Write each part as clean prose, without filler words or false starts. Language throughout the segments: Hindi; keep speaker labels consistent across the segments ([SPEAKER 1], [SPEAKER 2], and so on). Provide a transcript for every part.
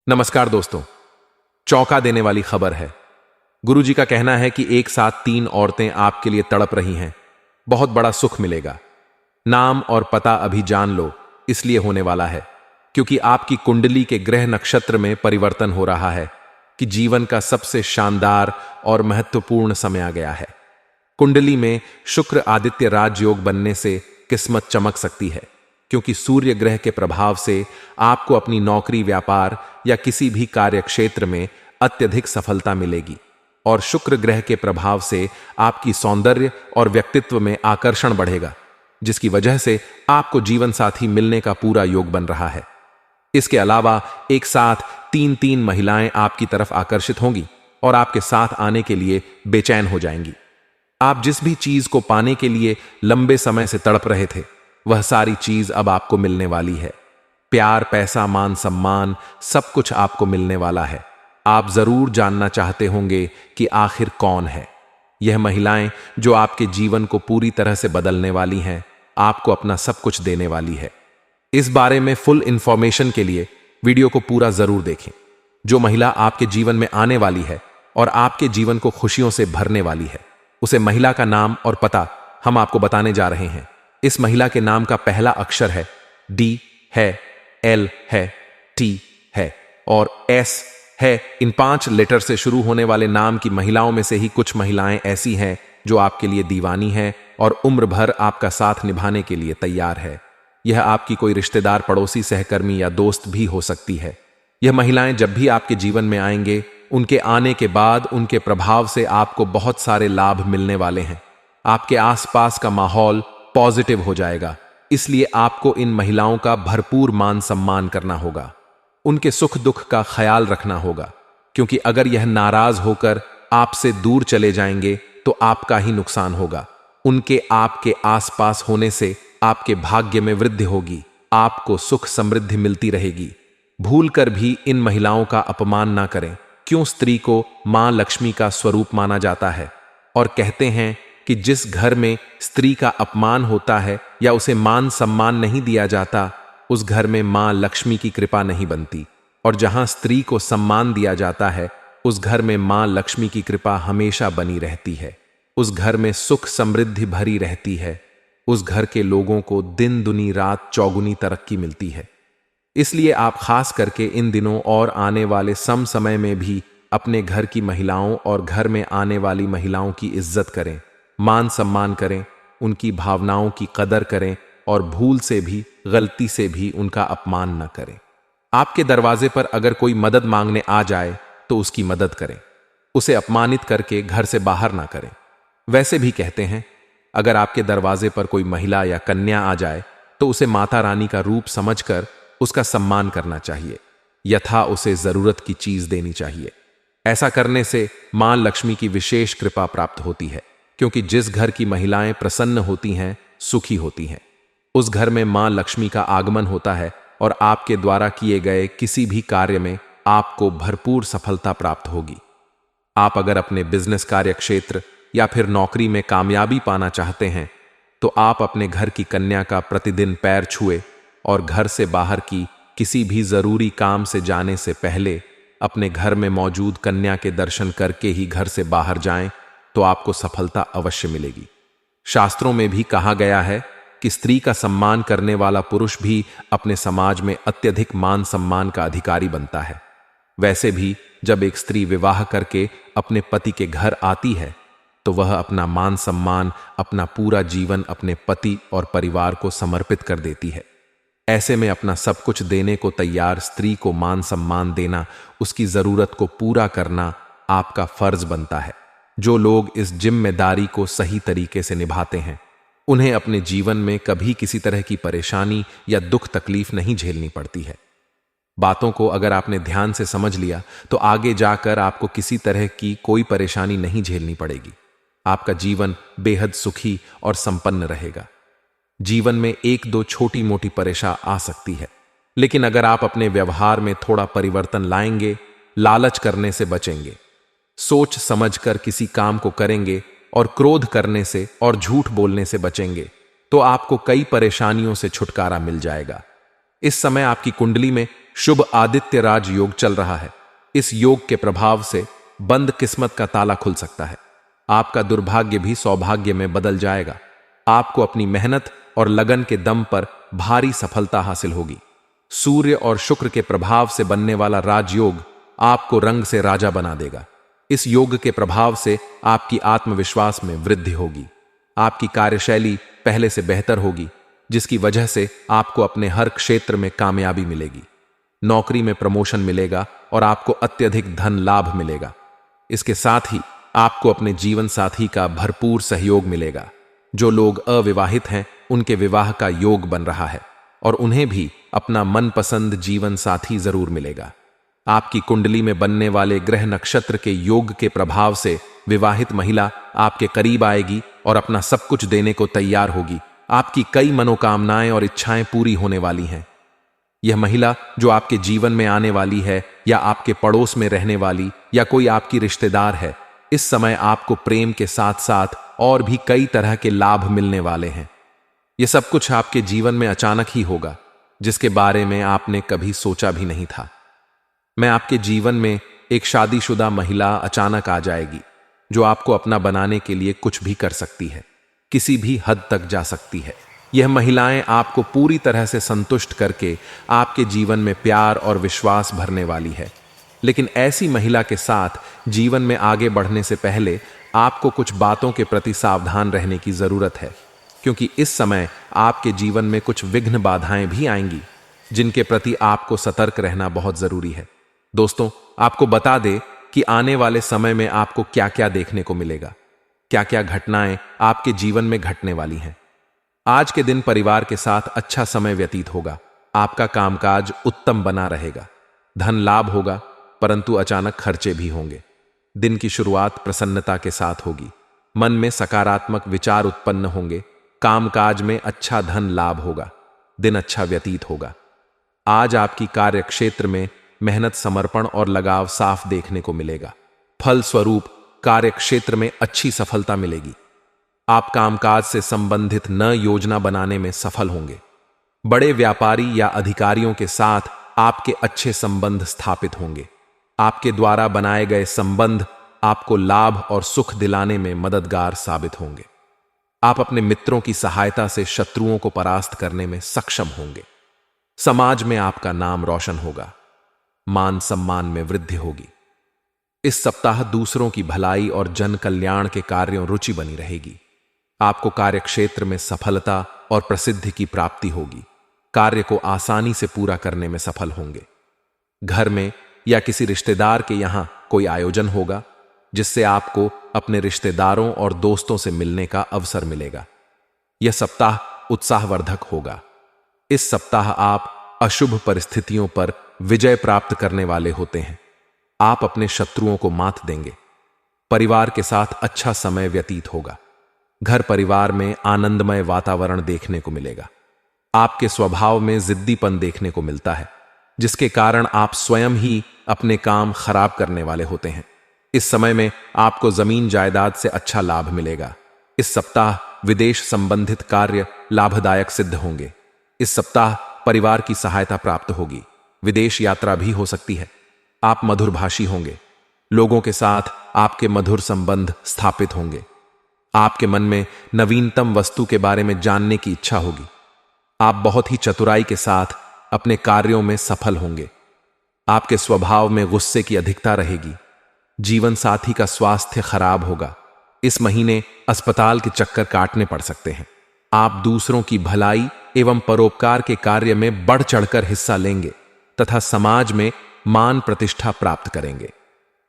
[SPEAKER 1] नमस्कार दोस्तों। चौंका देने वाली खबर है। गुरुजी का कहना है कि एक साथ 3 औरतें आपके लिए तड़प रही हैं। बहुत बड़ा सुख मिलेगा। नाम और पता अभी जान लो, इसलिए होने वाला है क्योंकि आपकी कुंडली के ग्रह नक्षत्र में परिवर्तन हो रहा है कि जीवन का सबसे शानदार और महत्वपूर्ण समय आ गया है। कुंडली में शुक्र आदित्य राजयोग बनने से किस्मत चमक सकती है क्योंकि सूर्य ग्रह के प्रभाव से आपको अपनी नौकरी, व्यापार या किसी भी कार्य क्षेत्र में अत्यधिक सफलता मिलेगी और शुक्र ग्रह के प्रभाव से आपकी सौंदर्य और व्यक्तित्व में आकर्षण बढ़ेगा, जिसकी वजह से आपको जीवन साथी मिलने का पूरा योग बन रहा है। इसके अलावा एक साथ 3 महिलाएं आपकी तरफ आकर्षित होंगी और आपके साथ आने के लिए बेचैन हो जाएंगी। आप जिस भी चीज को पाने के लिए लंबे समय से तड़प रहे थे, वह सारी चीज अब आपको मिलने वाली है। प्यार, पैसा, मान सम्मान, सब कुछ आपको मिलने वाला है। आप जरूर जानना चाहते होंगे कि आखिर कौन है यह महिलाएं जो आपके जीवन को पूरी तरह से बदलने वाली हैं, आपको अपना सब कुछ देने वाली है। इस बारे में फुल इंफॉर्मेशन के लिए वीडियो को पूरा जरूर देखें। जो महिला आपके जीवन में आने वाली है और आपके जीवन को खुशियों से भरने वाली है, उसे महिला का नाम और पता हम आपको बताने जा रहे हैं। इस महिला के नाम का पहला अक्षर है डी है, एल है, टी है और एस है। इन 5 लेटर से शुरू होने वाले नाम की महिलाओं में से ही कुछ महिलाएं ऐसी हैं जो आपके लिए दीवानी है और उम्र भर आपका साथ निभाने के लिए तैयार है। यह आपकी कोई रिश्तेदार, पड़ोसी, सहकर्मी या दोस्त भी हो सकती है। यह महिलाएं जब भी आपके जीवन में आएंगे, उनके आने के बाद उनके प्रभाव से आपको बहुत सारे लाभ मिलने वाले हैं। आपके आसपास का माहौल पॉजिटिव हो जाएगा, इसलिए आपको इन महिलाओं का भरपूर मान सम्मान करना होगा। उनके सुख दुख का ख्याल रखना होगा, क्योंकि अगर यह नाराज होकर आपसे दूर चले जाएंगे तो आपका ही नुकसान होगा। उनके आपके आसपास होने से आपके भाग्य में वृद्धि होगी, आपको सुख समृद्धि मिलती रहेगी। भूल कर भी इन महिलाओं का अपमान ना करें। क्यों स्त्री को मां लक्ष्मी का स्वरूप माना जाता है और कहते हैं कि जिस घर में स्त्री का अपमान होता है या उसे मान सम्मान नहीं दिया जाता, उस घर में मां लक्ष्मी की कृपा नहीं बनती, और जहां स्त्री को सम्मान दिया जाता है, उस घर में मां लक्ष्मी की कृपा हमेशा बनी रहती है। उस घर में सुख समृद्धि भरी रहती है। उस घर के लोगों को दिन दुनी रात चौगुनी तरक्की मिलती है। इसलिए आप खास करके इन दिनों और आने वाले समय में भी अपने घर की महिलाओं और घर में आने वाली महिलाओं की इज्जत करें, मान सम्मान करें, उनकी भावनाओं की कदर करें और भूल से भी, गलती से भी उनका अपमान न करें। आपके दरवाजे पर अगर कोई मदद मांगने आ जाए तो उसकी मदद करें। उसे अपमानित करके घर से बाहर ना करें। वैसे भी कहते हैं, अगर आपके दरवाजे पर कोई महिला या कन्या आ जाए तो उसे माता रानी का रूप समझकर उसका सम्मान करना चाहिए, यथा उसे जरूरत की चीज देनी चाहिए। ऐसा करने से मां लक्ष्मी की विशेष कृपा प्राप्त होती है, क्योंकि जिस घर की महिलाएं प्रसन्न होती हैं, सुखी होती हैं, उस घर में मां लक्ष्मी का आगमन होता है और आपके द्वारा किए गए किसी भी कार्य में आपको भरपूर सफलता प्राप्त होगी। आप अगर अपने बिजनेस कार्य क्षेत्र या फिर नौकरी में कामयाबी पाना चाहते हैं तो आप अपने घर की कन्या का प्रतिदिन पैर छुए और घर से बाहर की किसी भी जरूरी काम से जाने से पहले अपने घर में मौजूद कन्या के दर्शन करके ही घर से बाहर जाएं, तो आपको सफलता अवश्य मिलेगी। शास्त्रों में भी कहा गया है कि स्त्री का सम्मान करने वाला पुरुष भी अपने समाज में अत्यधिक मान सम्मान का अधिकारी बनता है। वैसे भी जब एक स्त्री विवाह करके अपने पति के घर आती है तो वह अपना मान सम्मान, अपना पूरा जीवन अपने पति और परिवार को समर्पित कर देती है। ऐसे में अपना सब कुछ देने को तैयार स्त्री को मान सम्मान देना, उसकी जरूरत को पूरा करना आपका फर्ज बनता है। जो लोग इस जिम्मेदारी को सही तरीके से निभाते हैं, उन्हें अपने जीवन में कभी किसी तरह की परेशानी या दुख तकलीफ नहीं झेलनी पड़ती है। बातों को अगर आपने ध्यान से समझ लिया तो आगे जाकर आपको किसी तरह की कोई परेशानी नहीं झेलनी पड़ेगी। आपका जीवन बेहद सुखी और संपन्न रहेगा। जीवन में 1-2 छोटी मोटी परेशानी आ सकती है, लेकिन अगर आप अपने व्यवहार में थोड़ा परिवर्तन लाएंगे, लालच करने से बचेंगे, सोच समझकर किसी काम को करेंगे और क्रोध करने से और झूठ बोलने से बचेंगे, तो आपको कई परेशानियों से छुटकारा मिल जाएगा। इस समय आपकी कुंडली में शुभ आदित्य राज योग चल रहा है। इस योग के प्रभाव से बंद किस्मत का ताला खुल सकता है। आपका दुर्भाग्य भी सौभाग्य में बदल जाएगा। आपको अपनी मेहनत और लगन के दम पर भारी सफलता हासिल होगी। सूर्य और शुक्र के प्रभाव से बनने वाला राजयोग आपको रंग से राजा बना देगा। इस योग के प्रभाव से आपकी आत्मविश्वास में वृद्धि होगी। आपकी कार्यशैली पहले से बेहतर होगी, जिसकी वजह से आपको अपने हर क्षेत्र में कामयाबी मिलेगी। नौकरी में प्रमोशन मिलेगा और आपको अत्यधिक धन लाभ मिलेगा। इसके साथ ही आपको अपने जीवन साथी का भरपूर सहयोग मिलेगा। जो लोग अविवाहित हैं, उनके विवाह का योग बन रहा है और उन्हें भी अपना मनपसंद जीवन साथी जरूर मिलेगा। आपकी कुंडली में बनने वाले ग्रह नक्षत्र के योग के प्रभाव से विवाहित महिला आपके करीब आएगी और अपना सब कुछ देने को तैयार होगी। आपकी कई मनोकामनाएं और इच्छाएं पूरी होने वाली हैं। यह महिला जो आपके जीवन में आने वाली है या आपके पड़ोस में रहने वाली या कोई आपकी रिश्तेदार है, इस समय आपको प्रेम के साथ साथ और भी कई तरह के लाभ मिलने वाले हैं। यह सब कुछ आपके जीवन में अचानक ही होगा, जिसके बारे में आपने कभी सोचा भी नहीं था। मैं आपके जीवन में एक शादीशुदा महिला अचानक आ जाएगी, जो आपको अपना बनाने के लिए कुछ भी कर सकती है, किसी भी हद तक जा सकती है। यह महिलाएं आपको पूरी तरह से संतुष्ट करके आपके जीवन में प्यार और विश्वास भरने वाली है। लेकिन ऐसी महिला के साथ जीवन में आगे बढ़ने से पहले आपको कुछ बातों के प्रति सावधान रहने की जरूरत है, क्योंकि इस समय आपके जीवन में कुछ विघ्न बाधाएं भी आएंगी, जिनके प्रति आपको सतर्क रहना बहुत जरूरी है। दोस्तों, आपको बता दे कि आने वाले समय में आपको क्या क्या देखने को मिलेगा, क्या क्या घटनाएं आपके जीवन में घटने वाली हैं। आज के दिन परिवार के साथ अच्छा समय व्यतीत होगा। आपका कामकाज उत्तम बना रहेगा। धन लाभ होगा, परंतु अचानक खर्चे भी होंगे। दिन की शुरुआत प्रसन्नता के साथ होगी। मन में सकारात्मक विचार उत्पन्न होंगे। कामकाज में अच्छा धन लाभ होगा। दिन अच्छा व्यतीत होगा। आज आपकी कार्य क्षेत्र में मेहनत, समर्पण और लगाव साफ देखने को मिलेगा। फल स्वरूप कार्य क्षेत्र में अच्छी सफलता मिलेगी। आप कामकाज से संबंधित न योजना बनाने में सफल होंगे। बड़े व्यापारी या अधिकारियों के साथ आपके अच्छे संबंध स्थापित होंगे। आपके द्वारा बनाए गए संबंध आपको लाभ और सुख दिलाने में मददगार साबित होंगे। आप अपने मित्रों की सहायता से शत्रुओं को परास्त करने में सक्षम होंगे। समाज में आपका नाम रोशन होगा। मान सम्मान में वृद्धि होगी। इस सप्ताह दूसरों की भलाई और जन कल्याण के कार्यों रुचि बनी रहेगी। आपको कार्यक्षेत्र में सफलता और प्रसिद्धि की प्राप्ति होगी। कार्य को आसानी से पूरा करने में सफल होंगे। घर में या किसी रिश्तेदार के यहां कोई आयोजन होगा, जिससे आपको अपने रिश्तेदारों और दोस्तों से मिलने का अवसर मिलेगा। यह सप्ताह उत्साहवर्धक होगा। इस सप्ताह आप अशुभ परिस्थितियों पर विजय प्राप्त करने वाले होते हैं। आप अपने शत्रुओं को मात देंगे। परिवार के साथ अच्छा समय व्यतीत होगा। घर परिवार में आनंदमय वातावरण देखने को मिलेगा। आपके स्वभाव में जिद्दीपन देखने को मिलता है, जिसके कारण आप स्वयं ही अपने काम खराब करने वाले होते हैं। इस समय में आपको जमीन जायदाद से अच्छा लाभ मिलेगा। इस सप्ताह विदेश संबंधित कार्य लाभदायक सिद्ध होंगे। इस सप्ताह परिवार की सहायता प्राप्त होगी। विदेश यात्रा भी हो सकती है। आप मधुरभाषी होंगे। लोगों के साथ आपके मधुर संबंध स्थापित होंगे। आपके मन में नवीनतम वस्तु के बारे में जानने की इच्छा होगी। आप बहुत ही चतुराई के साथ अपने कार्यों में सफल होंगे। आपके स्वभाव में गुस्से की अधिकता रहेगी। जीवन साथी का स्वास्थ्य खराब होगा। इस महीने अस्पताल के चक्कर काटने पड़ सकते हैं। आप दूसरों की भलाई एवं परोपकार के कार्य में बढ़ चढ़कर हिस्सा लेंगे तथा समाज में मान प्रतिष्ठा प्राप्त करेंगे।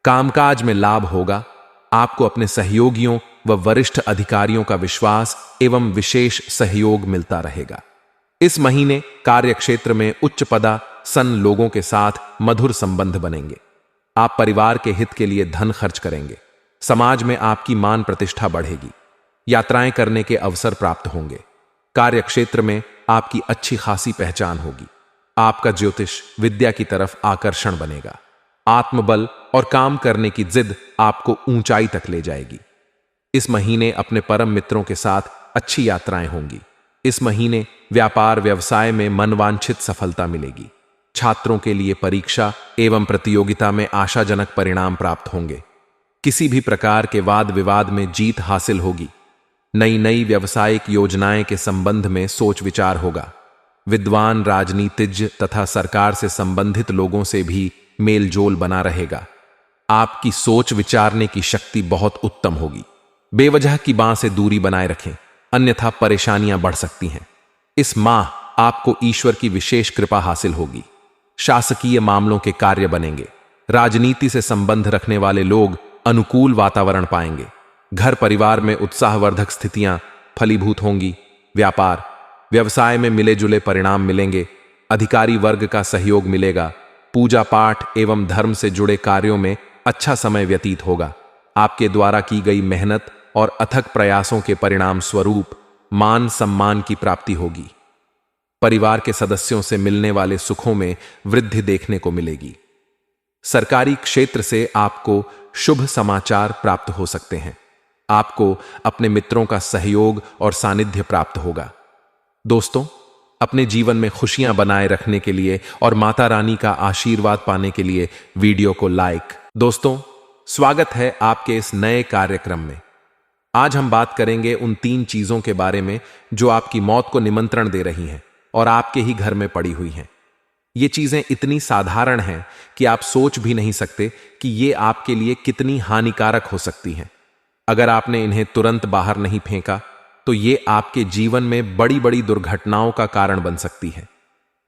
[SPEAKER 1] कामकाज में लाभ होगा। आपको अपने सहयोगियों व वरिष्ठ अधिकारियों का विश्वास एवं विशेष सहयोग मिलता रहेगा। इस महीने कार्यक्षेत्र में उच्च पदासन लोगों के साथ मधुर संबंध बनेंगे। आप परिवार के हित के लिए धन खर्च करेंगे। समाज में आपकी मान प्रतिष्ठा बढ़ेगी। यात्राएं करने के अवसर प्राप्त होंगे। कार्यक्षेत्र में आपकी अच्छी खासी पहचान होगी। आपका ज्योतिष विद्या की तरफ आकर्षण बनेगा। आत्मबल और काम करने की जिद आपको ऊंचाई तक ले जाएगी। इस महीने अपने परम मित्रों के साथ अच्छी यात्राएं होंगी। इस महीने व्यापार व्यवसाय में मनवांछित सफलता मिलेगी। छात्रों के लिए परीक्षा एवं प्रतियोगिता में आशाजनक परिणाम प्राप्त होंगे। किसी भी प्रकार के वाद विवाद में जीत हासिल होगी। नई नई व्यावसायिक योजनाएं के संबंध में सोच विचार होगा। विद्वान, राजनीतिज्ञ तथा सरकार से संबंधित लोगों से भी मेलजोल बना रहेगा। आपकी सोच विचारने की शक्ति बहुत उत्तम होगी। बेवजह की बात से दूरी बनाए रखें, अन्यथा परेशानियां बढ़ सकती हैं। इस माह आपको ईश्वर की विशेष कृपा हासिल होगी। शासकीय मामलों के कार्य बनेंगे। राजनीति से संबंध रखने वाले लोग अनुकूल वातावरण पाएंगे। घर परिवार में उत्साहवर्धक स्थितियां फलीभूत होंगी। व्यापार व्यवसाय में मिले जुले परिणाम मिलेंगे। अधिकारी वर्ग का सहयोग मिलेगा। पूजा पाठ एवं धर्म से जुड़े कार्यों में अच्छा समय व्यतीत होगा। आपके द्वारा की गई मेहनत और अथक प्रयासों के परिणाम स्वरूप मान सम्मान की प्राप्ति होगी। परिवार के सदस्यों से मिलने वाले सुखों में वृद्धि देखने को मिलेगी। सरकारी क्षेत्र से आपको शुभ समाचार प्राप्त हो सकते हैं। आपको अपने मित्रों का सहयोग और सानिध्य प्राप्त होगा। दोस्तों, अपने जीवन में खुशियां बनाए रखने के लिए और माता रानी का आशीर्वाद पाने के लिए वीडियो को लाइक। दोस्तों, स्वागत है आपके इस नए कार्यक्रम में। आज हम बात करेंगे उन 3 चीजों के बारे में जो आपकी मौत को निमंत्रण दे रही हैं और आपके ही घर में पड़ी हुई हैं। ये चीजें इतनी साधारण हैं कि आप सोच भी नहीं सकते कि ये आपके लिए कितनी हानिकारक हो सकती हैं। अगर आपने इन्हें तुरंत बाहर नहीं फेंका तो ये आपके जीवन में बड़ी बड़ी दुर्घटनाओं का कारण बन सकती है।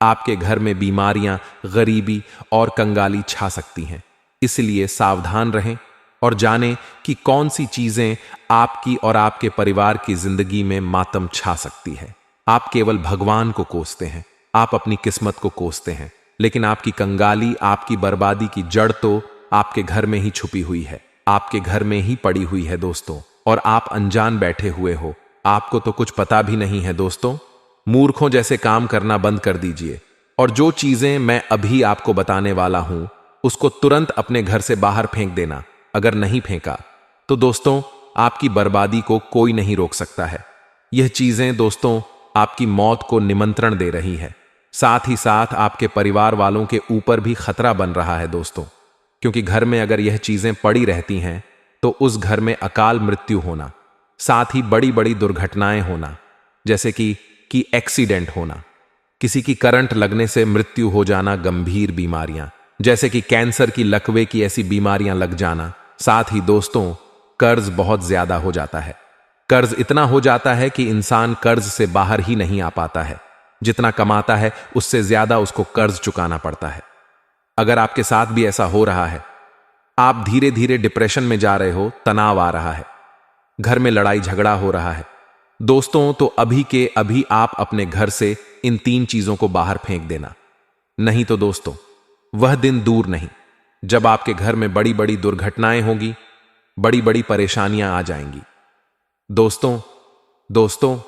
[SPEAKER 1] आपके घर में बीमारियां, गरीबी और कंगाली छा सकती हैं। इसलिए सावधान रहें और जानें कि कौन सी चीजें आपकी और आपके परिवार की जिंदगी में मातम छा सकती है। आप केवल भगवान को कोसते हैं, आप अपनी किस्मत को कोसते हैं, लेकिन आपकी कंगाली, आपकी बर्बादी की जड़ तो आपके घर में ही छुपी हुई है, आपके घर में ही पड़ी हुई है दोस्तों। और आप अनजान बैठे हुए हो, आपको तो कुछ पता भी नहीं है दोस्तों। मूर्खों जैसे काम करना बंद कर दीजिए और जो चीजें मैं अभी आपको बताने वाला हूं उसको तुरंत अपने घर से बाहर फेंक देना। अगर नहीं फेंका तो दोस्तों आपकी बर्बादी को कोई नहीं रोक सकता है। यह चीजें दोस्तों आपकी मौत को निमंत्रण दे रही है। साथ ही साथ आपके परिवार वालों के ऊपर भी खतरा बन रहा है दोस्तों, क्योंकि घर में अगर यह चीजें पड़ी रहती हैं तो उस घर में अकाल मृत्यु होना, साथ ही बड़ी बड़ी दुर्घटनाएं होना, जैसे कि एक्सीडेंट होना, किसी की करंट लगने से मृत्यु हो जाना, गंभीर बीमारियां जैसे कि कैंसर की, लकवे की ऐसी बीमारियां लग जाना। साथ ही दोस्तों कर्ज बहुत ज्यादा हो जाता है। कर्ज इतना हो जाता है कि इंसान कर्ज से बाहर ही नहीं आ पाता है। जितना कमाता है उससे ज्यादा उसको कर्ज चुकाना पड़ता है। अगर आपके साथ भी ऐसा हो रहा है, आप धीरे धीरे डिप्रेशन में जा रहे हो, तनाव आ रहा है, घर में लड़ाई झगड़ा हो रहा है दोस्तों, तो अभी के अभी आप अपने घर से इन 3 चीजों को बाहर फेंक देना। नहीं तो दोस्तों वह दिन दूर नहीं जब आपके घर में बड़ी बड़ी दुर्घटनाएं होंगी, बड़ी बड़ी परेशानियां आ जाएंगी। दोस्तों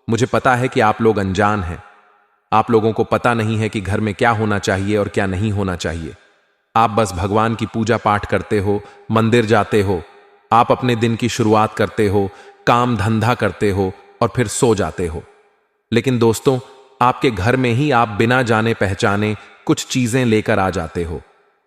[SPEAKER 1] मुझे पता है कि आप लोग अनजान हैं। आप लोगों को पता नहीं है कि घर में क्या होना चाहिए और क्या नहीं होना चाहिए। आप बस भगवान की पूजा पाठ करते हो, मंदिर जाते हो, आप अपने दिन की शुरुआत करते हो, काम धंधा करते हो और फिर सो जाते हो। लेकिन दोस्तों आपके घर में ही आप बिना जाने पहचाने कुछ चीजें लेकर आ जाते हो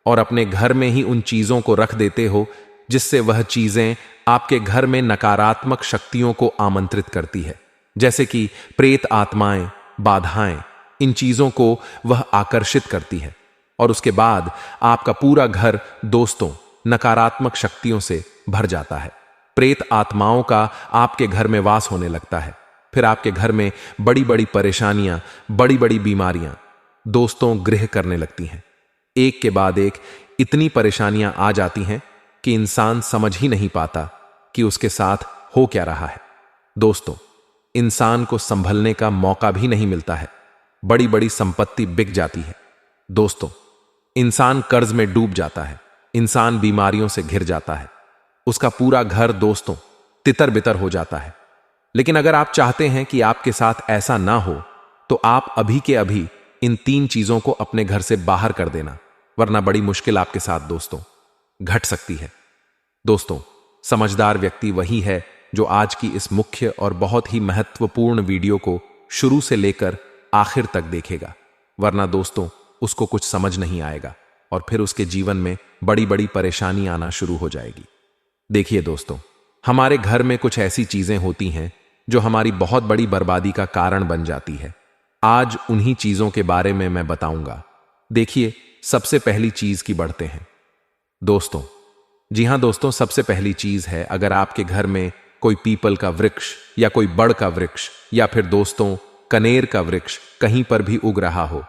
[SPEAKER 1] और अपने घर में ही उन चीजों को रख देते हो, जिससे वह चीजें आपके घर में नकारात्मक शक्तियों को आमंत्रित करती है, जैसे कि प्रेत आत्माएं, बाधाएं। इन चीजों को वह आकर्षित करती है और उसके बाद आपका पूरा घर दोस्तों नकारात्मक शक्तियों से भर जाता है। प्रेत आत्माओं का आपके घर में वास होने लगता है। फिर आपके घर में बड़ी बड़ी परेशानियां, बड़ी बड़ी बीमारियां दोस्तों गृह करने लगती हैं। एक के बाद एक इतनी परेशानियां आ जाती हैं कि इंसान समझ ही नहीं पाता कि उसके साथ हो क्या रहा है। दोस्तों इंसान को संभलने का मौका भी नहीं मिलता है। बड़ी बड़ी संपत्ति बिक जाती है दोस्तों, इंसान कर्ज में डूब जाता है, इंसान बीमारियों से घिर जाता है, उसका पूरा घर दोस्तों तितर बितर हो जाता है। लेकिन अगर आप चाहते हैं कि आपके साथ ऐसा ना हो तो आप अभी के अभी इन 3 चीजों को अपने घर से बाहर कर देना, वरना बड़ी मुश्किल आपके साथ दोस्तों घट सकती है। दोस्तों समझदार व्यक्ति वही है जो आज की इस मुख्य और बहुत ही महत्वपूर्ण वीडियो को शुरू से लेकर आखिर तक देखेगा, वरना दोस्तों उसको कुछ समझ नहीं आएगा और फिर उसके जीवन में बड़ी बड़ी परेशानी आना शुरू हो जाएगी। देखिए दोस्तों, हमारे घर में कुछ ऐसी चीजें होती हैं जो हमारी बहुत बड़ी बर्बादी का कारण बन जाती है। आज उन्हीं चीजों के बारे में मैं बताऊंगा। देखिए, सबसे पहली चीज की बढ़ते हैं दोस्तों। जी हां दोस्तों, सबसे पहली चीज है, अगर आपके घर में कोई पीपल का वृक्ष या कोई बड़ का वृक्ष या फिर दोस्तों कनेर का वृक्ष कहीं पर भी उग रहा हो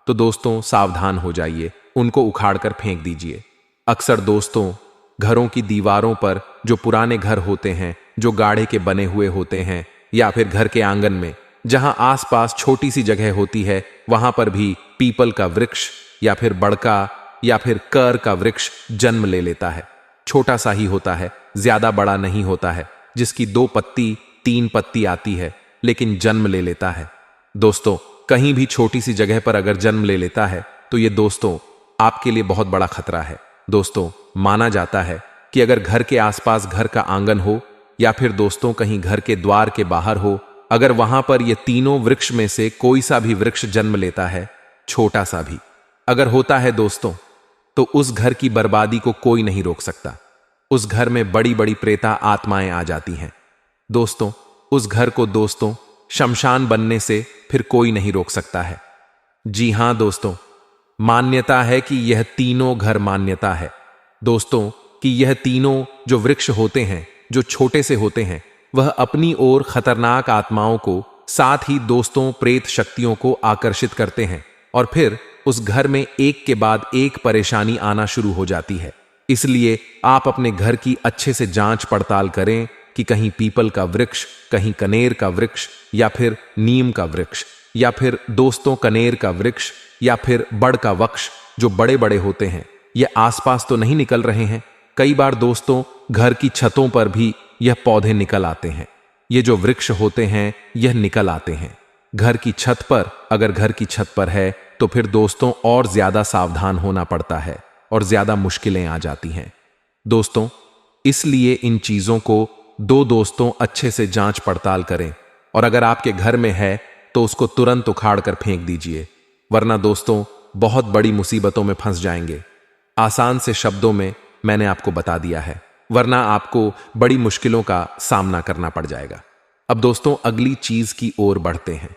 [SPEAKER 1] तो दोस्तों सावधान हो जाइए, उनको उखाड़ कर फेंक दीजिए। अक्सर दोस्तों घरों की दीवारों पर, जो पुराने घर होते हैं जो गाढ़े के बने हुए होते हैं, या फिर घर के आंगन में जहां आसपास छोटी सी जगह होती है, वहां पर भी पीपल का वृक्ष या फिर बड़का या फिर कर का वृक्ष जन्म ले लेता है। छोटा सा ही होता है, ज्यादा बड़ा नहीं होता है, जिसकी 2 पत्ती 3 पत्ती आती है, लेकिन जन्म ले लेता है। दोस्तों कहीं भी छोटी सी जगह पर अगर जन्म ले लेता है तो ये दोस्तों आपके लिए बहुत बड़ा खतरा है। दोस्तों माना जाता है कि अगर घर के आसपास घर का आंगन हो या फिर दोस्तों कहीं घर के द्वार के बाहर हो, अगर वहां पर ये तीनों वृक्ष में से कोई सा भी वृक्ष जन्म लेता है, छोटा सा भी अगर होता है दोस्तों, तो उस घर की बर्बादी को कोई नहीं रोक सकता। उस घर में बड़ी बड़ी प्रेता आत्माएं आ जाती हैं। दोस्तों उस घर को दोस्तों शमशान बनने से फिर कोई नहीं रोक सकता है। जी हां दोस्तों, मान्यता है कि यह तीनों घर, मान्यता है दोस्तों कि यह तीनों जो वृक्ष होते हैं, जो छोटे से होते हैं, वह अपनी ओर खतरनाक आत्माओं को, साथ ही दोस्तों प्रेत शक्तियों को आकर्षित करते हैं और फिर उस घर में एक के बाद एक परेशानी आना शुरू हो जाती है। इसलिए आप अपने घर की अच्छे से जांच पड़ताल करें कि कहीं पीपल का वृक्ष, कहीं कनेर का वृक्ष या फिर नीम का वृक्ष या फिर दोस्तों कनेर का वृक्ष या फिर बड़ का वृक्ष जो बड़े बड़े होते हैं, ये आसपास तो नहीं निकल रहे हैं। कई बार दोस्तों घर की छतों पर भी यह पौधे निकल आते हैं। ये जो वृक्ष होते हैं यह निकल आते हैं घर की छत पर। अगर घर की छत पर है तो फिर दोस्तों और ज्यादा सावधान होना पड़ता है और ज्यादा मुश्किलें आ जाती हैं दोस्तों। इसलिए इन चीजों को दोस्तों अच्छे से जांच पड़ताल करें और अगर आपके घर में है तो उसको तुरंत उखाड़ कर फेंक दीजिए, वरना दोस्तों बहुत बड़ी मुसीबतों में फंस जाएंगे। आसान से शब्दों में मैंने आपको बता दिया है, वरना आपको बड़ी मुश्किलों का सामना करना पड़ जाएगा। अब दोस्तों अगली चीज की ओर बढ़ते हैं।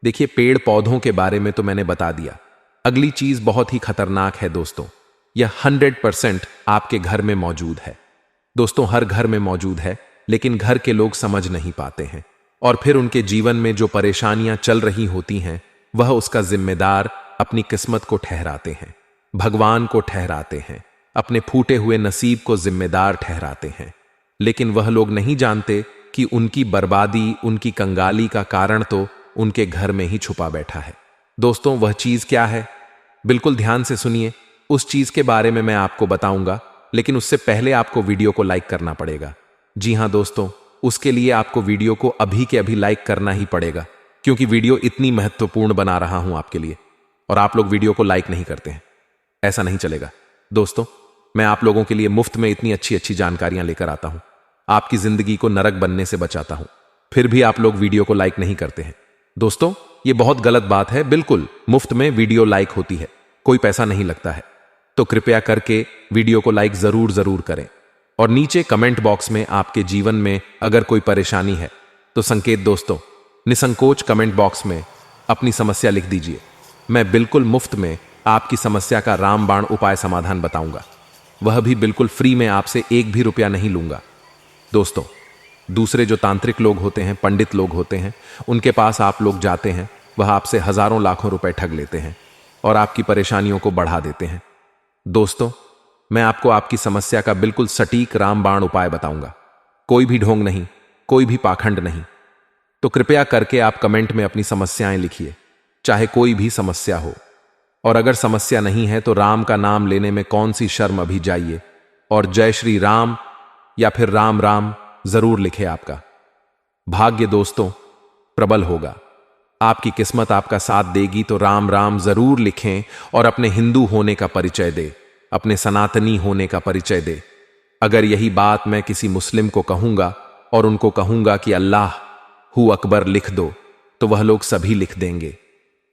[SPEAKER 1] देखिए, पेड़ पौधों के बारे में तो मैंने बता दिया। अगली चीज बहुत ही खतरनाक है दोस्तों। यह 100% आपके घर में मौजूद है दोस्तों, हर घर में मौजूद है, लेकिन घर के लोग समझ नहीं पाते हैं और फिर उनके जीवन में जो परेशानियां चल रही होती हैं वह उसका जिम्मेदार अपनी किस्मत को ठहराते हैं, भगवान को ठहराते हैं, अपने फूटे हुए नसीब को जिम्मेदार ठहराते हैं। लेकिन वह लोग नहीं जानते कि उनकी बर्बादी, उनकी कंगाली का कारण तो उनके घर में ही छुपा बैठा है। दोस्तों वह चीज क्या है, बिल्कुल ध्यान से सुनिए। उस चीज के बारे में मैं आपको बताऊंगा, लेकिन उससे पहले आपको वीडियो को लाइक करना पड़ेगा। जी हां दोस्तों, उसके लिए आपको वीडियो को अभी के अभी लाइक करना ही पड़ेगा, क्योंकि वीडियो इतनी महत्वपूर्ण बना रहा हूं आपके लिए और आप लोग वीडियो को लाइक नहीं करते हैं। ऐसा नहीं चलेगा दोस्तों। मैं आप लोगों के लिए मुफ्त में इतनी अच्छी अच्छी जानकारियां लेकर आता हूं, आपकी जिंदगी को नरक बनने से बचाता हूं, फिर भी आप लोग वीडियो को लाइक नहीं करते हैं। दोस्तों ये बहुत गलत बात है। बिल्कुल मुफ्त में वीडियो लाइक होती है, कोई पैसा नहीं लगता है, तो कृपया करके वीडियो को लाइक जरूर करें और नीचे कमेंट बॉक्स में आपके जीवन में अगर कोई परेशानी है तो संकेत दोस्तों निसंकोच कमेंट बॉक्स में अपनी समस्या लिख दीजिए। मैं बिल्कुल मुफ्त में आपकी समस्या का रामबाण उपाय समाधान बताऊंगा, वह भी बिल्कुल फ्री में, आपसे 1 भी रुपया नहीं लूंगा। दोस्तों दूसरे जो तांत्रिक लोग होते हैं, पंडित लोग होते हैं, उनके पास आप लोग जाते हैं, वह आपसे हजारों लाखों रुपए ठग लेते हैं और आपकी परेशानियों को बढ़ा देते हैं। दोस्तों मैं आपको आपकी समस्या का बिल्कुल सटीक रामबाण उपाय बताऊंगा, कोई भी ढोंग नहीं, कोई भी पाखंड नहीं। तो कृपया करके आप कमेंट में अपनी समस्याएं लिखिए, चाहे कोई भी समस्या हो, और अगर समस्या नहीं है तो राम का नाम लेने में कौन सी शर्म, अभी जाइए और जय श्री राम या फिर राम राम जरूर लिखे। आपका भाग्य दोस्तों प्रबल होगा, आपकी किस्मत आपका साथ देगी, तो राम राम जरूर लिखें और अपने हिंदू होने का परिचय दे, अपने सनातनी होने का परिचय दे। अगर यही बात मैं किसी मुस्लिम को कहूंगा और उनको कहूंगा कि अल्लाह हु अकबर लिख दो, तो वह लोग सभी लिख देंगे।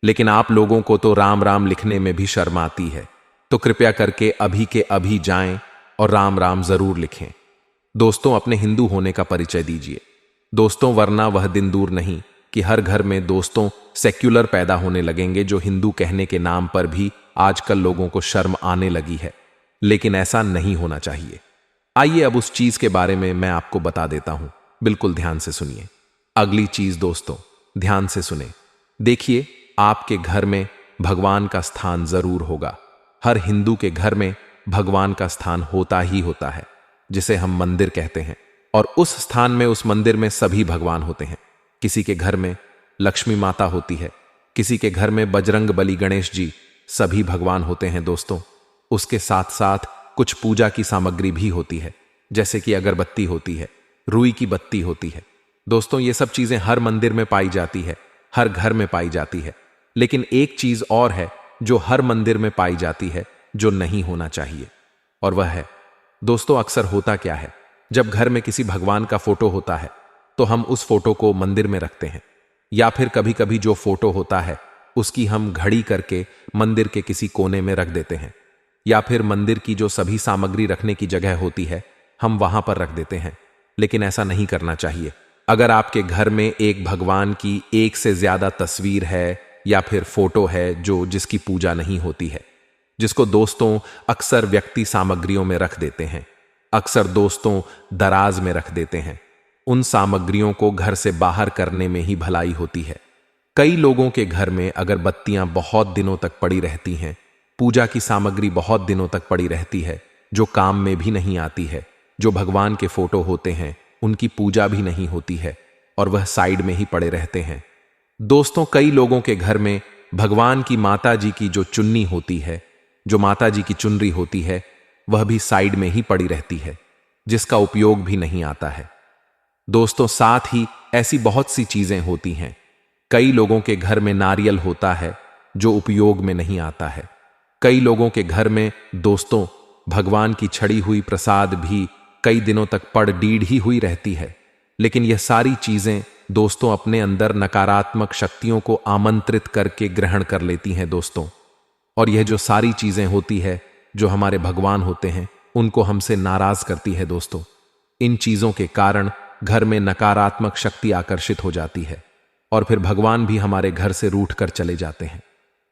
[SPEAKER 1] लेकिन आप लोगों को तो राम राम लिखने में भी शर्म आती है, तो कृपया करके अभी के अभी जाएं और राम राम जरूर लिखें। दोस्तों, अपने हिंदू होने का परिचय दीजिए दोस्तों, वरना वह दिन दूर नहीं कि हर घर में दोस्तों सेक्युलर पैदा होने लगेंगे, जो हिंदू कहने के नाम पर भी आजकल लोगों को शर्म आने लगी है। लेकिन ऐसा नहीं होना चाहिए। आइए अब उस चीज के बारे में मैं आपको बता देता हूं, बिल्कुल ध्यान से सुनिए। अगली चीज दोस्तों, ध्यान से सुने। देखिए, आपके घर में भगवान का स्थान जरूर होगा। हर हिंदू के घर में भगवान का स्थान होता ही होता है, जिसे हम मंदिर कहते हैं। और उस स्थान में, उस मंदिर में सभी भगवान होते हैं। किसी के घर में लक्ष्मी माता होती है, किसी के घर में बजरंग बली, गणेश जी, सभी भगवान होते हैं दोस्तों। उसके साथ साथ कुछ पूजा की सामग्री भी होती है, जैसे कि अगरबत्ती होती है, रुई की बत्ती होती है। दोस्तों, ये सब चीजें हर मंदिर में पाई जाती है, हर घर में पाई जाती है। लेकिन एक चीज और है जो हर मंदिर में पाई जाती है, जो नहीं होना चाहिए, और वह है दोस्तों, अक्सर होता क्या है, जब घर में किसी भगवान का फोटो होता है तो हम उस फोटो को मंदिर में रखते हैं, या फिर कभी कभी जो फोटो होता है उसकी हम घड़ी करके मंदिर के किसी कोने में रख देते हैं, या फिर मंदिर की जो सभी सामग्री रखने की जगह होती है हम वहां पर रख देते हैं। लेकिन ऐसा नहीं करना चाहिए। अगर आपके घर में एक भगवान की एक से ज्यादा तस्वीर है या फिर फोटो है जो जिसकी पूजा नहीं होती है, जिसको दोस्तों अक्सर व्यक्ति सामग्रियों में रख देते हैं, अक्सर दोस्तों दराज में रख देते हैं, उन सामग्रियों को घर से बाहर करने में ही भलाई होती है। कई लोगों के घर में अगरबत्तियां बहुत दिनों तक पड़ी रहती हैं, पूजा की सामग्री बहुत दिनों तक पड़ी रहती है, जो काम में भी नहीं आती है। जो भगवान के फोटो होते हैं उनकी पूजा भी नहीं होती है और वह साइड में ही पड़े रहते हैं। दोस्तों, कई लोगों के घर में भगवान की माता जी की जो चुन्नी होती है, जो माता जी की चुनरी होती है, वह भी साइड में ही पड़ी रहती है, जिसका उपयोग भी नहीं आता है। दोस्तों, साथ ही ऐसी बहुत सी चीजें होती हैं। कई लोगों के घर में नारियल होता है जो उपयोग में नहीं आता है। कई लोगों के घर में दोस्तों भगवान की छड़ी हुई प्रसाद भी कई दिनों तक पड़ डीढ़ ही हुई रहती है। लेकिन यह सारी चीजें दोस्तों अपने अंदर नकारात्मक शक्तियों को आमंत्रित करके ग्रहण कर लेती हैं दोस्तों। और यह जो सारी चीजें होती है, जो हमारे भगवान होते हैं, उनको हमसे नाराज करती है दोस्तों। इन चीजों के कारण घर में नकारात्मक शक्ति आकर्षित हो जाती है और फिर भगवान भी हमारे घर से रूठ कर चले जाते हैं।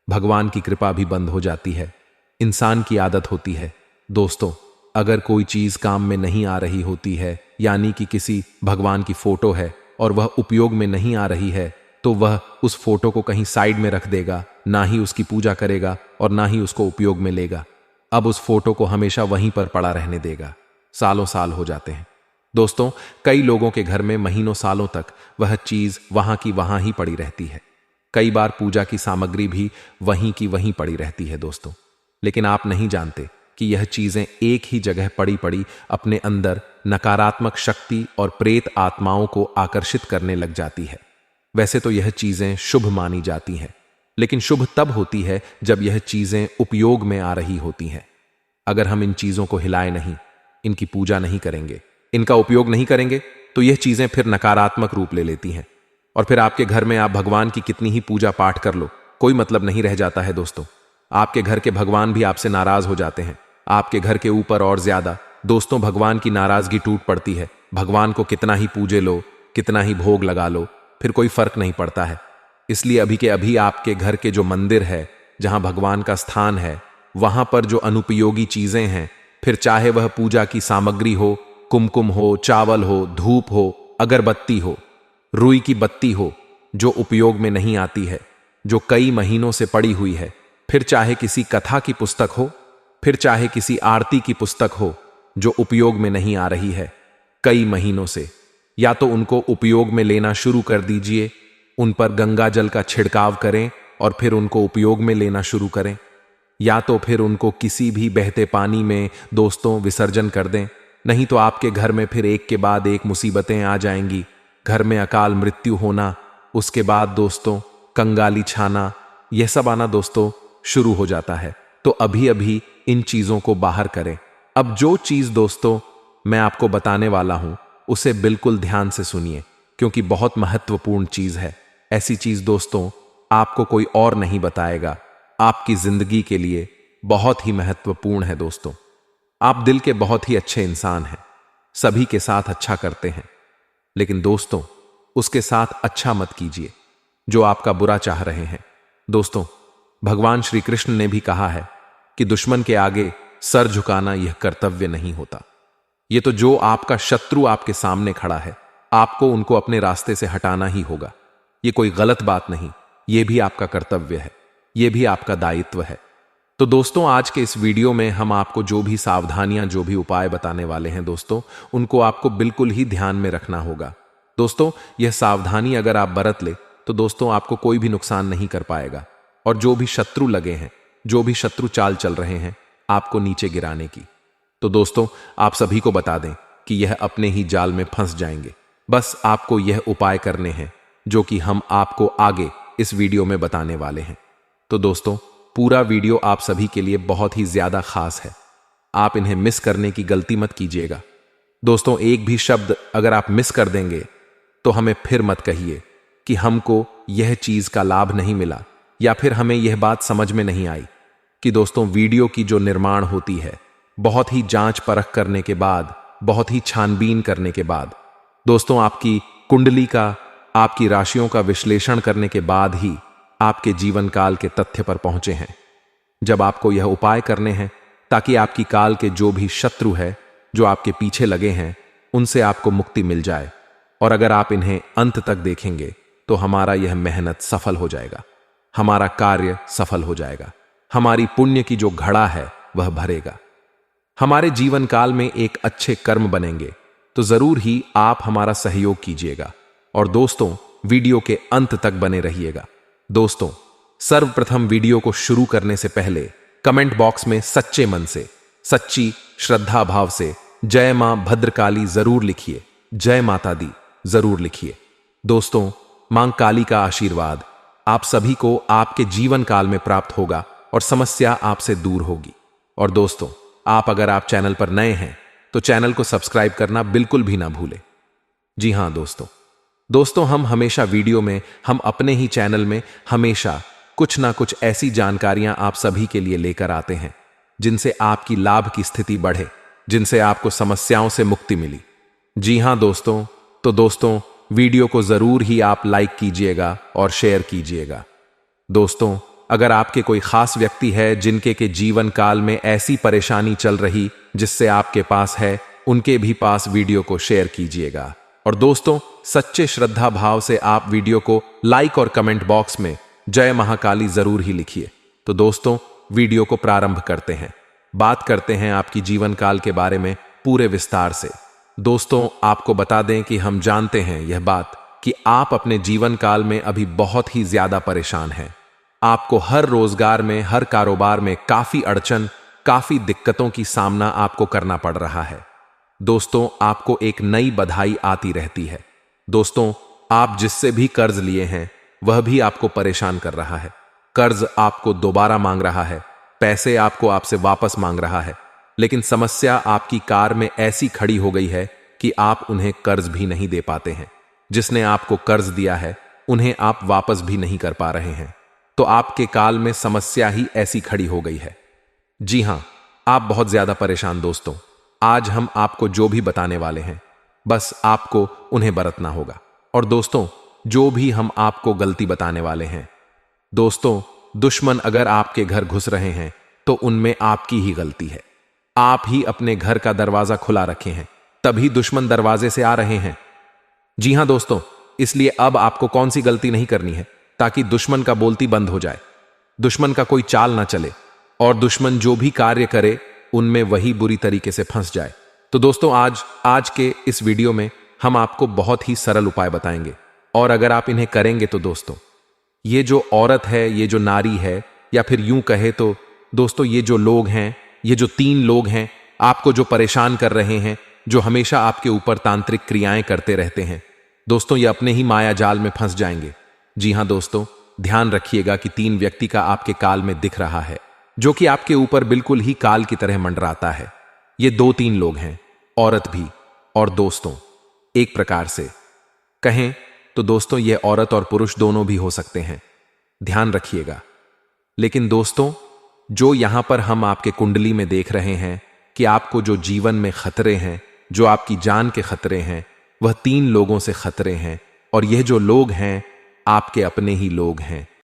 [SPEAKER 1] भगवान की कृपा भी बंद हो जाती है। इंसान की आदत होती है दोस्तों, अगर कोई चीज काम में नहीं आ रही होती है, यानी कि किसी भगवान की फोटो है और वह उपयोग में नहीं आ रही है, तो वह उस फोटो को कहीं साइड में रख देगा, ना ही उसकी पूजा करेगा और ना ही उसको उपयोग में लेगा। अब उस फोटो को हमेशा वहीं पर पड़ा रहने देगा। सालों साल हो जाते हैं दोस्तों। कई लोगों के घर में महीनों सालों तक वह चीज वहां की वहां ही पड़ी रहती है। कई बार पूजा की सामग्री भी वहीं की वहीं पड़ी रहती है दोस्तों। लेकिन आप नहीं जानते कि यह चीजें एक ही जगह पड़ी पड़ी अपने अंदर नकारात्मक शक्ति और प्रेत आत्माओं को आकर्षित करने लग जाती है। वैसे तो यह चीजें शुभ मानी जाती हैं, लेकिन शुभ तब होती है जब यह चीजें उपयोग में आ रही होती हैं। अगर हम इन चीजों को हिलाए नहीं, इनकी पूजा नहीं करेंगे, इनका उपयोग नहीं करेंगे, तो यह चीजें फिर नकारात्मक रूप ले लेती हैं और फिर आपके घर में आप भगवान की कितनी ही पूजा पाठ कर लो, कोई मतलब नहीं रह जाता है दोस्तों। आपके घर के भगवान भी आपसे नाराज हो जाते हैं। आपके घर के ऊपर और ज्यादा दोस्तों भगवान की नाराजगी टूट पड़ती है। भगवान को कितना ही पूजे लो, कितना ही भोग लगा लो, फिर कोई फर्क नहीं पड़ता है। इसलिए अभी के अभी आपके घर के जो मंदिर है, जहां भगवान का स्थान है, वहां पर जो अनुपयोगी चीजें हैं, फिर चाहे वह पूजा की सामग्री हो, कुमकुम हो, चावल हो, धूप हो, अगरबत्ती हो, रुई की बत्ती हो, जो उपयोग में नहीं आती है, जो कई महीनों से पड़ी हुई है, फिर चाहे किसी कथा की पुस्तक हो, फिर चाहे किसी आरती की पुस्तक हो, जो उपयोग में नहीं आ रही है कई महीनों से, या तो उनको उपयोग में लेना शुरू कर दीजिए, उन पर गंगा जल का छिड़काव करें और फिर उनको उपयोग में लेना शुरू करें, या तो फिर उनको किसी भी बहते पानी में दोस्तों विसर्जन कर दें। नहीं तो आपके घर में फिर एक के बाद एक मुसीबतें आ जाएंगी। घर में अकाल मृत्यु होना, उसके बाद दोस्तों कंगाली छाना, यह सब आना दोस्तों शुरू हो जाता है। तो अभी अभी इन चीजों को बाहर करें। अब जो चीज दोस्तों मैं आपको बताने वाला हूं, उसे बिल्कुल ध्यान से सुनिए, क्योंकि बहुत महत्वपूर्ण चीज है। ऐसी चीज दोस्तों आपको कोई और नहीं बताएगा, आपकी जिंदगी के लिए बहुत ही महत्वपूर्ण है दोस्तों। आप दिल के बहुत ही अच्छे इंसान हैं, सभी के साथ अच्छा करते हैं, लेकिन दोस्तों उसके साथ अच्छा मत कीजिए जो आपका बुरा चाह रहे हैं। दोस्तों भगवान श्री कृष्ण ने भी कहा है कि दुश्मन के आगे सर झुकाना यह कर्तव्य नहीं होता। यह तो जो आपका शत्रु आपके सामने खड़ा है, आपको उनको अपने रास्ते से हटाना ही होगा। यह कोई गलत बात नहीं, यह भी आपका कर्तव्य है, यह भी आपका दायित्व है। तो दोस्तों आज के इस वीडियो में हम आपको जो भी सावधानियां, जो भी उपाय बताने वाले हैं दोस्तों, उनको आपको बिल्कुल ही ध्यान में रखना होगा। दोस्तों यह सावधानी अगर आप बरत ले तो दोस्तों आपको कोई भी नुकसान नहीं कर पाएगा, और जो भी शत्रु लगे हैं, जो भी शत्रु चाल चल रहे हैं आपको नीचे गिराने की, तो दोस्तों आप सभी को बता दें कि यह अपने ही जाल में फंस जाएंगे। बस आपको यह उपाय करने हैं जो कि हम आपको आगे इस वीडियो में बताने वाले हैं। तो दोस्तों पूरा वीडियो आप सभी के लिए बहुत ही ज्यादा खास है, आप इन्हें मिस करने की गलती मत कीजिएगा। दोस्तों एक भी शब्द अगर आप मिस कर देंगे तो हमें फिर मत कहिए कि हमको यह चीज का लाभ नहीं मिला, या फिर हमें यह बात समझ में नहीं आई कि दोस्तों वीडियो की जो निर्माण होती है बहुत ही जांच परख करने के बाद, बहुत ही छानबीन करने के बाद, दोस्तों आपकी कुंडली का, आपकी राशियों का विश्लेषण करने के बाद ही आपके जीवन काल के तथ्य पर पहुंचे हैं। जब आपको यह उपाय करने हैं ताकि आपकी काल के जो भी शत्रु है, जो आपके पीछे लगे हैं, उनसे आपको मुक्ति मिल जाए, और अगर आप इन्हें अंत तक देखेंगे तो हमारा यह मेहनत सफल हो जाएगा, हमारा कार्य सफल हो जाएगा, हमारी पुण्य की जो घड़ा है वह भरेगा, हमारे जीवन काल में एक अच्छे कर्म बनेंगे। तो जरूर ही आप हमारा सहयोग कीजिएगा, और दोस्तों वीडियो के अंत तक बने रहिएगा। दोस्तों सर्वप्रथम वीडियो को शुरू करने से पहले कमेंट बॉक्स में सच्चे मन से, सच्ची श्रद्धा भाव से जय मां भद्रकाली जरूर लिखिए, जय माता दी जरूर लिखिए। दोस्तों मां काली का आशीर्वाद आप सभी को आपके जीवन काल में प्राप्त होगा और समस्या आपसे दूर होगी। और दोस्तों अगर आप चैनल पर नए हैं तो चैनल को सब्सक्राइब करना बिल्कुल भी ना भूलें। जी हां दोस्तों हम हमेशा वीडियो में, हम अपने ही चैनल में हमेशा कुछ ना कुछ ऐसी जानकारियां आप सभी के लिए लेकर आते हैं जिनसे आपकी लाभ की स्थिति बढ़े, जिनसे आपको समस्याओं से मुक्ति मिली। जी हां दोस्तों, तो दोस्तों वीडियो को जरूर ही आप लाइक कीजिएगा और शेयर कीजिएगा। दोस्तों अगर आपके कोई खास व्यक्ति है जिनके के जीवन काल में ऐसी परेशानी चल रही जिससे आपके पास है, उनके भी पास वीडियो को शेयर कीजिएगा। और दोस्तों सच्चे श्रद्धा भाव से आप वीडियो को लाइक और कमेंट बॉक्स में जय महाकाली जरूर ही लिखिए। तो दोस्तों वीडियो को प्रारंभ करते हैं, बात करते हैं आपकी जीवन काल के बारे में पूरे विस्तार से। दोस्तों आपको बता दें कि हम जानते हैं यह बात कि आप अपने जीवन काल में अभी बहुत ही ज्यादा परेशान हैं। आपको हर रोजगार में, हर कारोबार में काफी अड़चन, काफी दिक्कतों की सामना आपको करना पड़ रहा है। दोस्तों आपको एक नई बधाई आती रहती है। दोस्तों आप जिससे भी कर्ज लिए हैं वह भी आपको परेशान कर रहा है, कर्ज आपको दोबारा मांग रहा है, पैसे आपसे वापस मांग रहा है, लेकिन समस्या आपकी कार में ऐसी खड़ी हो गई है कि आप उन्हें कर्ज भी नहीं दे पाते हैं। जिसने आपको कर्ज दिया है उन्हें आप वापस भी नहीं कर पा रहे हैं। तो आपके काल में समस्या ही ऐसी खड़ी हो गई है। जी हां, आप बहुत ज्यादा परेशान। दोस्तों आज हम आपको जो भी बताने वाले हैं बस आपको उन्हें बरतना होगा। और दोस्तों जो भी हम आपको गलती बताने वाले हैं, दोस्तों दुश्मन अगर आपके घर घुस रहे हैं तो उनमें आपकी ही गलती है। आप ही अपने घर का दरवाजा खुला रखे हैं, तभी दुश्मन दरवाजे से आ रहे हैं। जी हां दोस्तों, इसलिए अब आपको कौन सी गलती नहीं करनी है ताकि दुश्मन का बोलती बंद हो जाए, दुश्मन का कोई चाल ना चले, और दुश्मन जो भी कार्य करे उनमें वही बुरी तरीके से फंस जाए। तो दोस्तों आज के इस वीडियो में हम आपको बहुत ही सरल उपाय बताएंगे, और अगर आप इन्हें करेंगे तो दोस्तों ये जो औरत है, ये जो नारी है, या फिर यूं कहे तो दोस्तों ये जो लोग हैं, ये जो 3 लोग हैं आपको जो परेशान कर रहे हैं, जो हमेशा आपके ऊपर तांत्रिक क्रियाएं करते रहते हैं, दोस्तों ये अपने ही माया जाल में फंस जाएंगे। जी हां दोस्तों, ध्यान रखिएगा कि 3 व्यक्ति का आपके काल में दिख रहा है जो कि आपके ऊपर बिल्कुल ही काल की तरह मंडराता है। ये 2-3 लोग हैं, औरत भी और दोस्तों एक प्रकार से कहें तो दोस्तों ये औरत और पुरुष दोनों भी हो सकते हैं। ध्यान रखिएगा। लेकिन दोस्तों, जो यहां पर हम आपके कुंडली में देख रहे हैं कि आपको जो जीवन में खतरे हैं, जो आपकी जान के खतरे हैं, वह 3 लोगों से खतरे हैं, और यह जो लोग हैं आपके अपने ही लोग हैं।